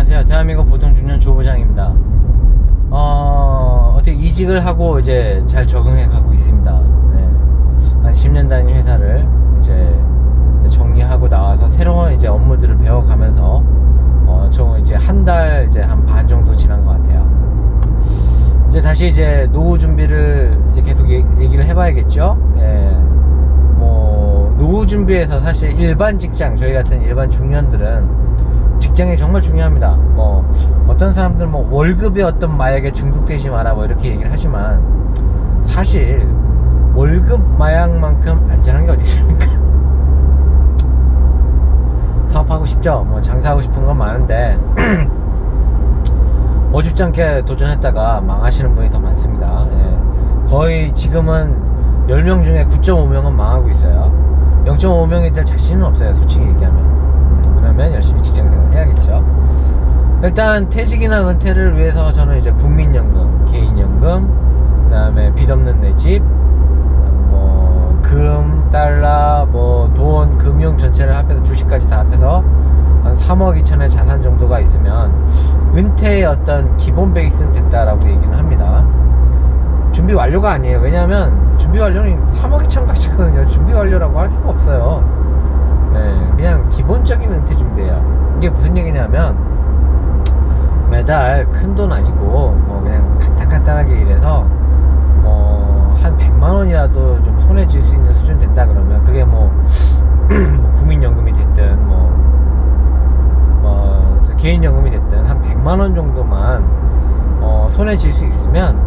안녕하세요. 대한민국 보통중년 조부장입니다. 어떻게 이직을 하고 이제 잘 적응해 가고 있습니다. 네. 한 10년 다닌 회사를 이제 정리하고 나와서 새로운 이제 업무들을 배워가면서 총 이제 한 달 이제 한 반 정도 지난 것 같아요. 이제 다시 이제 노후 준비를 이제 계속 얘기를 해봐야겠죠. 예. 뭐 노후 준비에서 사실 일반 직장, 저희 같은 일반 중년들은 직장이 정말 중요합니다. 뭐 어떤 사람들은 뭐 월급의 어떤 마약에 중독되지 마라 뭐 이렇게 얘기를 하지만 사실 월급 마약만큼 안전한 게 어디 있습니까? 사업하고 싶죠. 뭐 장사하고 싶은 건 많은데 어줍지 않게 도전했다가 망하시는 분이 더 많습니다. 예. 거의 지금은 10명 중에 9.5명은 망하고 있어요. 0.5명이 될 자신은 없어요, 솔직히 얘기하면. 그러면 열심히 직장생활 해야겠죠. 일단 퇴직이나 은퇴를 위해서 저는 이제 국민연금, 개인연금, 그 다음에 빚 없는 내 집, 뭐 금, 달러, 뭐 돈, 금융 전체를 합해서 주식까지 다 합해서 한 3억 2천의 자산 정도가 있으면 은퇴의 어떤 기본 베이스는 됐다라고 얘기는 합니다. 준비 완료가 아니에요. 왜냐하면 준비 완료는 3억 2천 가지거든요. 준비 완료라고 할 수가 없어요. 네, 그냥 기본적인 은퇴 준비예요. 이게 무슨 얘기냐면 매달 큰 돈 아니고 뭐 그냥 간단하게 일해서 뭐 한 100만 원이라도 좀 손에 쥘 수 있는 수준 된다 그러면 그게 뭐 국민연금이 됐든 뭐 개인연금이 됐든 한 100만 원 정도만 손에 쥘 수 있으면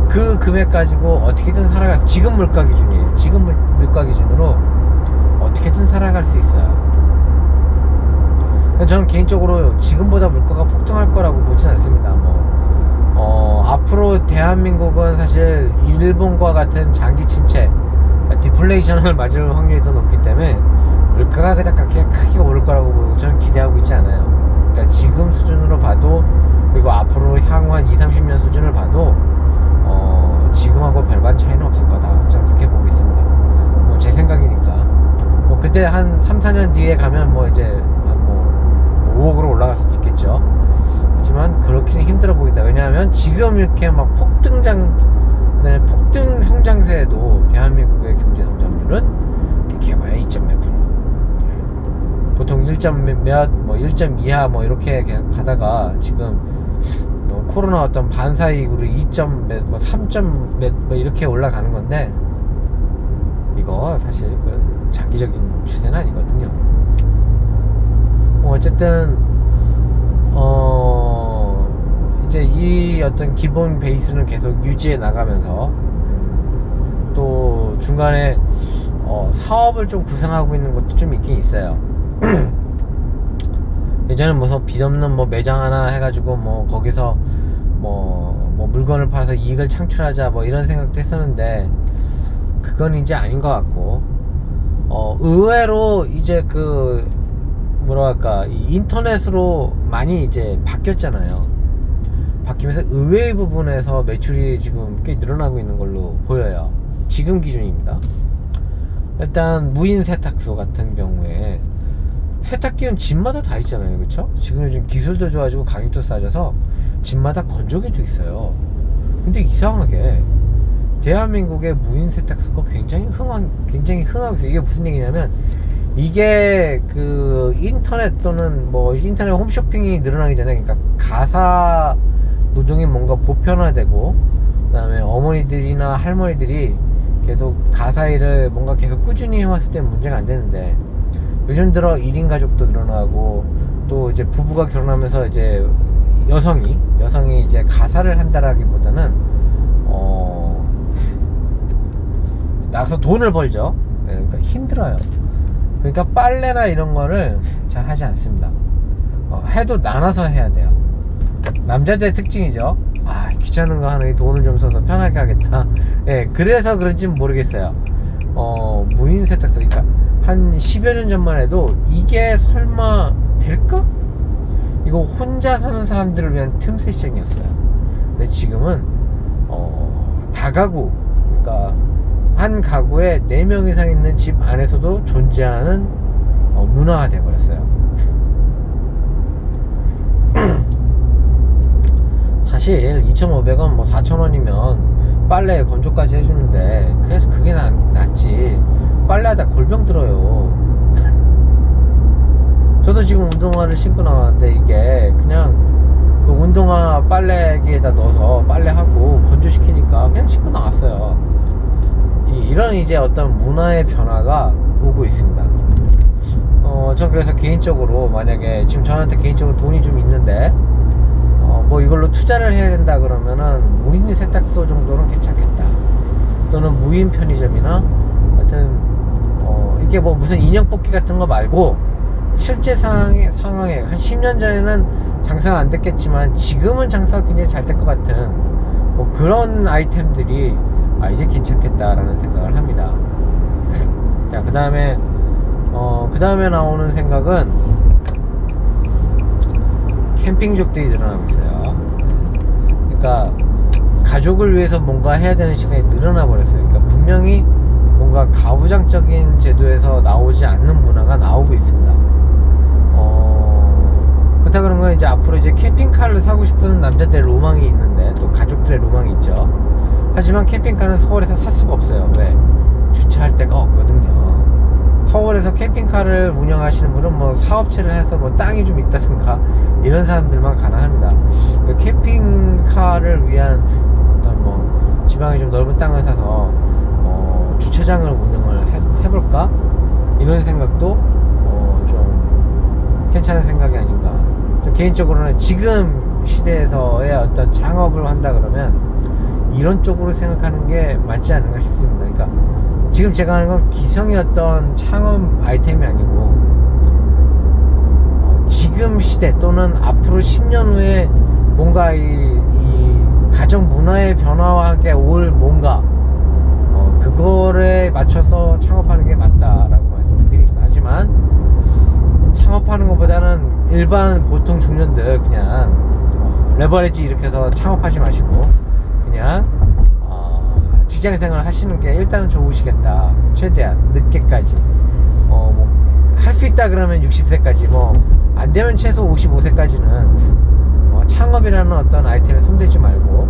그 금액 가지고 어떻게든 살아갈 수, 지금 물가 기준이에요. 지금 물가 기준으로 어떻게든 살아갈 수 있어요. 저는 개인적으로 지금보다 물가가 폭등할 거라고 보진 않습니다. 앞으로 대한민국은 사실 일본과 같은 장기 침체, 디플레이션을 맞을 확률이 더 높기 때문에 물가가 그렇게 크게 오를 거라고 저는 기대하고 있지 않아요. 그러니까 지금 수준으로 봐도, 그리고 앞으로 향후 한 20-30년 수준을 봐도 지금하고 별반 차이는 없을 거다, 저는 그렇게 보고 있습니다. 뭐 제 생각이니까. 뭐 그때 한 3-4년 뒤에 가면 뭐 이제 뭐 5억으로 올라갈 수도 있겠죠. 하지만 그렇게는 힘들어 보인다. 왜냐하면 지금 이렇게 막 폭등 성장세에도 대한민국의 경제 성장률은 기봐야 2점 몇 프로. 보통 1점 몇, 뭐 1.2하 뭐 이렇게 가다가 지금 코로나 어떤 반사 이후로 2점 몇, 뭐 3점 몇, 뭐 이렇게 올라가는 건데, 이거 사실 그 장기적인 추세는 아니거든요. 어쨌든 이제 이 어떤 기본 베이스는 계속 유지해 나가면서 또 중간에 사업을 좀 구상하고 있는 것도 좀 있긴 있어요. 예전에 무슨 빚 없는 뭐 매장 하나 해가지고 뭐 거기서 뭐 물건을 팔아서 이익을 창출하자 뭐 이런 생각도 했었는데 그건 이제 아닌 것 같고, 의외로 이제 그 뭐랄까 인터넷으로 많이 이제 바뀌었잖아요. 바뀌면서 의외의 부분에서 매출이 지금 꽤 늘어나고 있는 걸로 보여요. 지금 기준입니다. 일단 무인 세탁소 같은 경우에 세탁기는 집마다 다 있잖아요, 그렇죠? 지금 요즘 기술도 좋아지고 가격도 싸져서 집마다 건조기도 있어요. 근데 이상하게 대한민국의 무인 세탁소가 굉장히 흥하고 있어요. 이게 무슨 얘기냐면, 이게 그 인터넷 또는 뭐 인터넷 홈쇼핑이 늘어나기 전에, 그러니까 가사 노동이 뭔가 보편화되고, 그 다음에 어머니들이나 할머니들이 계속 가사 일을 뭔가 계속 꾸준히 해왔을 때 문제가 안 되는데, 요즘 들어 1인 가족도 늘어나고, 또 이제 부부가 결혼하면서 이제 여성이 이제 가사를 한다라기보다는 나가서 돈을 벌죠. 그러니까 힘들어요. 그러니까 빨래나 이런 거를 잘 하지 않습니다. 해도 나눠서 해야 돼요. 남자들의 특징이죠. 귀찮은 거 하느니 돈을 좀 써서 편하게 하겠다. 예, 그래서 그런지는 모르겠어요. 무인 세탁소, 그러니까 한 10여 년 전만 해도 이게 설마 될까? 이거 혼자 사는 사람들을 위한 틈새 시장이었어요. 근데 지금은 다가구, 그러니까 한 가구에 4명 이상 있는 집 안에서도 존재하는 문화가 돼버렸어요. 사실 2,500원 뭐 4,000원이면 빨래 건조까지 해주는데 그게 낫지. 빨래하다 골병 들어요. 저도 지금 운동화를 신고 나왔는데 이게 그냥 그 운동화 빨래기에다 넣어서 빨래하고 건조시키니까 그냥 신고 나왔어요. 이런 이제 어떤 문화의 변화가 오고 있습니다. 전 그래서 개인적으로 만약에 지금 저한테 개인적으로 돈이 좀 있는데 뭐 이걸로 투자를 해야 된다 그러면은 무인 세탁소 정도는 괜찮겠다. 또는 무인 편의점이나 하여튼 이게 뭐 무슨 인형 뽑기 같은 거 말고 실제 상황에 한 10년 전에는 장사가 안 됐겠지만 지금은 장사가 굉장히 잘 될 것 같은 뭐 그런 아이템들이 이제 괜찮겠다라는 생각을 합니다. 자, 그 다음에 나오는 생각은 캠핑족들이 늘어나고 있어요. 그러니까 가족을 위해서 뭔가 해야 되는 시간이 늘어나 버렸어요. 그러니까 분명히 뭔가 가부장적인 제도에서 나오지 않는 문화가 나오고 있습니다. 그렇다 그런 건 이제 앞으로 이제 캠핑카를 사고 싶은 남자들의 로망이 있는데 또 가족들의 로망이 있죠. 하지만 캠핑카는 서울에서 살 수가 없어요. 왜? 주차할 데가 없거든요. 서울에서 캠핑카를 운영하시는 분은 뭐 사업체를 해서 뭐 땅이 좀 있다든가 이런 사람들만 가능합니다. 캠핑카를 위한 어떤 뭐 지방에 좀 넓은 땅을 사서 주차장을 운영을 해볼까? 이런 생각도 좀 괜찮은 생각이 아닌가. 개인적으로는 지금 시대에서의 어떤 창업을 한다 그러면 이런 쪽으로 생각하는 게 맞지 않는가 싶습니다. 그러니까 지금 제가 하는 건 기성의 어떤 창업 아이템이 아니고 지금 시대 또는 앞으로 10년 후에 뭔가 이 가정 문화의 변화와 함께 올 뭔가 그거에 맞춰서 창업하는 게 맞다라고 말씀드립니다. 하지만 창업하는 것보다는 일반 보통 중년들 그냥 레버리지 이렇게 해서 창업하지 마시고 그냥 직장생활 하시는 게 일단은 좋으시겠다. 최대한 늦게까지 뭐 할 수 있다 그러면 60세까지 뭐 안되면 최소 55세까지는 창업이라는 어떤 아이템에 손대지 말고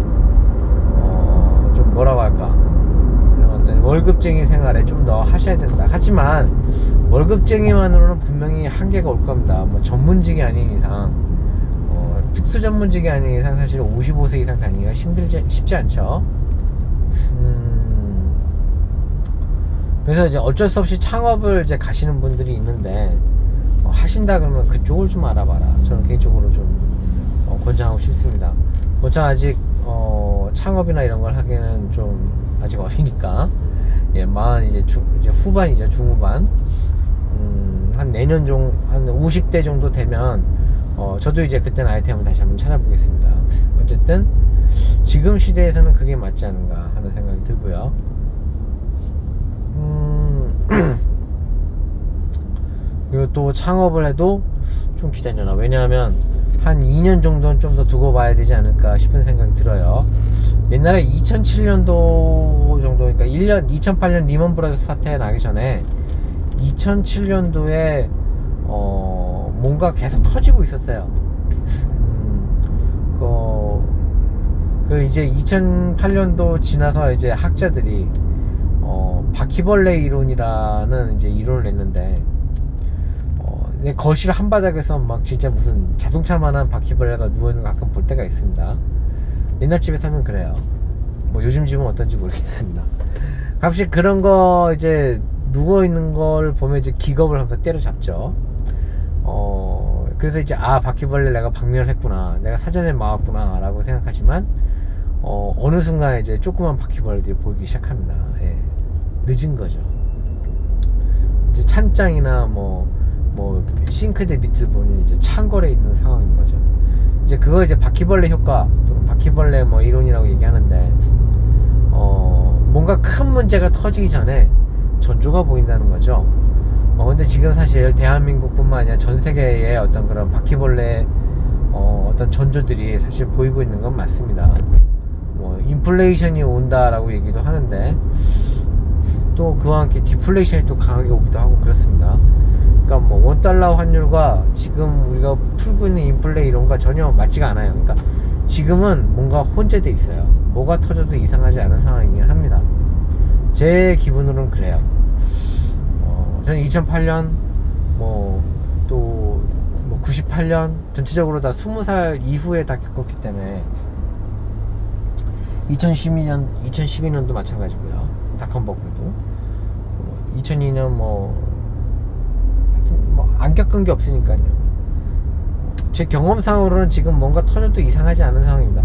좀 뭐라고 할까, 어떤 월급쟁이 생활에 좀 더 하셔야 된다. 하지만 월급쟁이만으로는 분명히 한계가 올 겁니다. 뭐 전문직이 아닌 이상 특수 전문직이 아닌 이상 사실 55세 이상 다니기가 쉽지 않죠. 그래서 이제 어쩔 수 없이 창업을 이제 가시는 분들이 있는데 하신다 그러면 그쪽을 좀 알아봐라. 저는 개인적으로 좀 권장하고 싶습니다. 뭐 전 아직 창업이나 이런 걸 하기에는 좀 아직 어리니까 마흔 이제 후반이죠. 중후반. 한 내년 한 50대 정도 되면 저도 이제 그때는 아이템을 다시 한번 찾아보겠습니다. 어쨌든 지금 시대에서는 그게 맞지 않은가 하는 생각이 들고요. 그리고 또 창업을 해도 좀 기다려라. 왜냐하면 한 2년 정도는 좀 더 두고 봐야 되지 않을까 싶은 생각이 들어요. 옛날에 2007년도 정도, 그러니까 2008년 리먼 브라더스 사태 나기 전에 2007년도에 뭔가 계속 터지고 있었어요. 그 이제 2008년도 지나서 이제 학자들이 바퀴벌레 이론이라는 이제 이론을 냈는데 거실 한바닥에서 막 진짜 무슨 자동차만한 바퀴벌레가 누워있는 거 가끔 볼 때가 있습니다. 옛날 집에 살면 그래요. 뭐 요즘 집은 어떤지 모르겠습니다. 가끔씩 그런 거 이제 누워있는 걸 보면 이제 기겁을 하면서 때려잡죠. 그래서 이제 바퀴벌레 내가 박멸을 했구나, 내가 사전에 막았구나 라고 생각하지만 어느 순간 이제 조그만 바퀴벌레들이 보이기 시작합니다. 예. 늦은 거죠. 이제 찬장이나 뭐 싱크대 밑을 보니 이제 창궐에 있는 상황인 거죠. 이제 그걸 이제 바퀴벌레 효과 또는 바퀴벌레 뭐 이론이라고 얘기하는데 뭔가 큰 문제가 터지기 전에 전조가 보인다는 거죠. 근데 지금 사실 대한민국뿐만 아니라 전 세계의 어떤 그런 바퀴벌레 어떤 전조들이 사실 보이고 있는 건 맞습니다. 인플레이션이 온다라고 얘기도 하는데 또 그와 함께 디플레이션이 또 강하게 오기도 하고 그렇습니다. 그러니까 뭐 원달러 환율과 지금 우리가 풀고 있는 인플레 이론과 전혀 맞지가 않아요. 그러니까 지금은 뭔가 혼재돼 있어요. 뭐가 터져도 이상하지 않은 상황이긴 합니다. 제 기분으로는 그래요. 저는 2008년 또 98년 전체적으로 다 20살 이후에 다 겪었기 때문에 2012년도 마찬가지고요. 닷컴 버블도 2002년 안 겪은 게 없으니까요. 제 경험상으로는 지금 뭔가 터져도 이상하지 않은 상황입니다.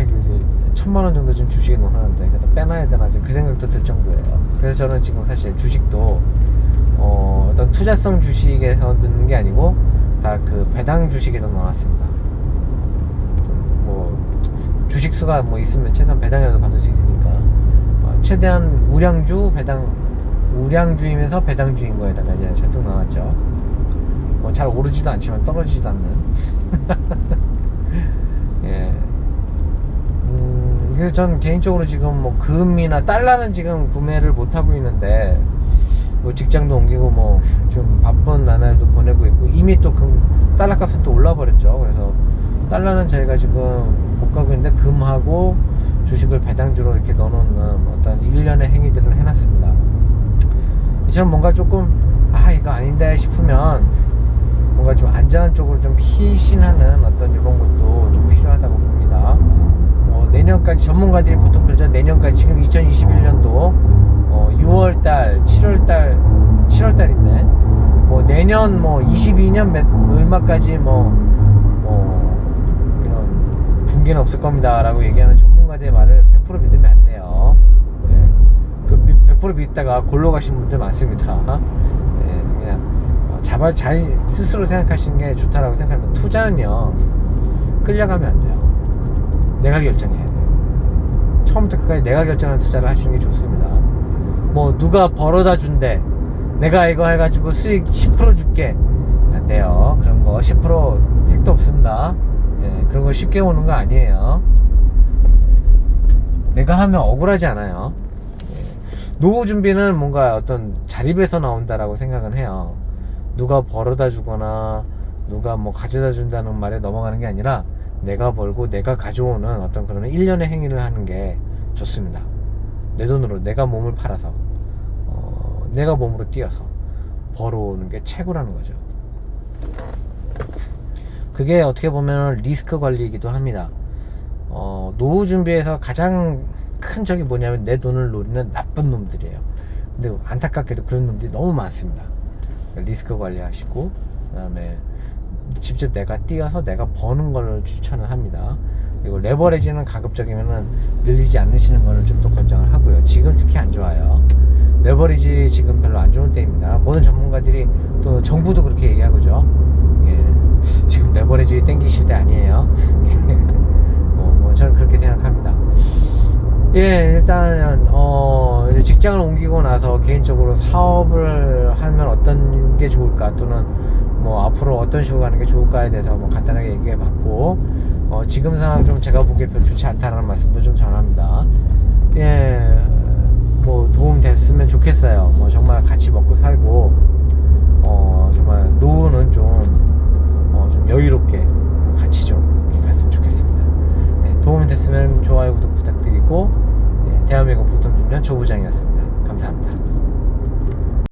이거 이제 1000만원 정도 좀 주식에 넣어놨는데 그래도 빼놔야 되나 좀 그 생각도 들 정도예요. 그래서 저는 지금 사실 주식도 어떤 투자성 주식에서 넣는 게 아니고 다 그 배당 주식에서 넣어놨습니다. 주식 수가 있으면 최소한 배당이라도 받을 수 있으니까 최대한 우량주이면서 배당주인 거에다가 이제 잔뜩 넣어놨죠. 잘 오르지도 않지만 떨어지지도 않는. 예. 그래서 전 개인적으로 지금 금이나 달러는 지금 구매를 못 하고 있는데 직장도 옮기고 좀 바쁜 나날도 보내고 있고 이미 또 달러 값은 또 올라 버렸죠. 그래서 달러는 저희가 지금 못 가고 있는데 금하고 주식을 배당주로 이렇게 넣어놓는 어떤 일련의 행위들을 해놨습니다. 이처럼 뭔가 조금 이거 아닌데 싶으면 뭔가 좀 안전한 쪽으로 좀 피신하는 어떤 이런 것도 좀 필요하다고 봅니다. 내년까지 전문가들이 보통 그러죠. 내년까지 지금 2021년도 6월달, 7월달인데 내년 22년 얼마까지 이런 붕괴는 없을 겁니다 라고 얘기하는 전문가들의 말을 100% 믿으면 안 돼요. 네. 그 100% 믿다가 골로 가신 분들 많습니다. 네. 그냥 잘 스스로 생각하시는 게 좋다라고 생각합니다. 투자는요 끌려가면 안 돼요. 내가 결정해야 돼요. 처음부터 끝까지 내가 결정하는 투자를 하시는 게 좋습니다. 누가 벌어다 준대, 내가 이거 해가지고 수익 10% 줄게, 안 돼요. 그런 거 10% 택도 없습니다. 네, 그런 거 쉽게 오는 거 아니에요. 내가 하면 억울하지 않아요. 노후 준비는 뭔가 어떤 자립에서 나온다라고 생각은 해요. 누가 벌어다 주거나 누가 가져다 준다는 말에 넘어가는 게 아니라 내가 벌고 내가 가져오는 어떤 그런 일련의 행위를 하는 게 좋습니다. 내 돈으로 내가 몸을 팔아서 내가 몸으로 뛰어서 벌어오는 게 최고라는 거죠. 그게 어떻게 보면 리스크 관리이기도 합니다. 노후 준비에서 가장 큰 적이 뭐냐면 내 돈을 노리는 나쁜 놈들이에요. 근데 안타깝게도 그런 놈들이 너무 많습니다. 리스크 관리하시고 그 다음에 직접 내가 뛰어서 내가 버는 걸 추천을 합니다. 그리고 레버리지는 가급적이면은 늘리지 않으시는 거를 좀 더 권장을 하고요. 지금 특히 안 좋아요. 레버리지 지금 별로 안 좋은 때입니다. 모든 전문가들이 또 정부도 그렇게 얘기하고죠. 지금 레버리지 땡기실 때 아니에요. 저는 그렇게 생각합니다. 일단 직장을 옮기고 나서 개인적으로 사업을 하면 어떤 게 좋을까, 또는 앞으로 어떤 식으로 가는 게 좋을까에 대해서 간단하게 얘기해 봤고, 지금 상황 좀 제가 보기에 별 좋지 않다는 말씀도 좀 전합니다. 도움 됐으면 좋겠어요. 정말 같이 먹고 살고 정말 노후는 좀 여유롭게 같이 좀 이렇게 갔으면 좋겠습니다. 도움이 됐으면 좋아요, 구독 부탁드리고, 대한민국 보통중년 조부장이었습니다. 감사합니다.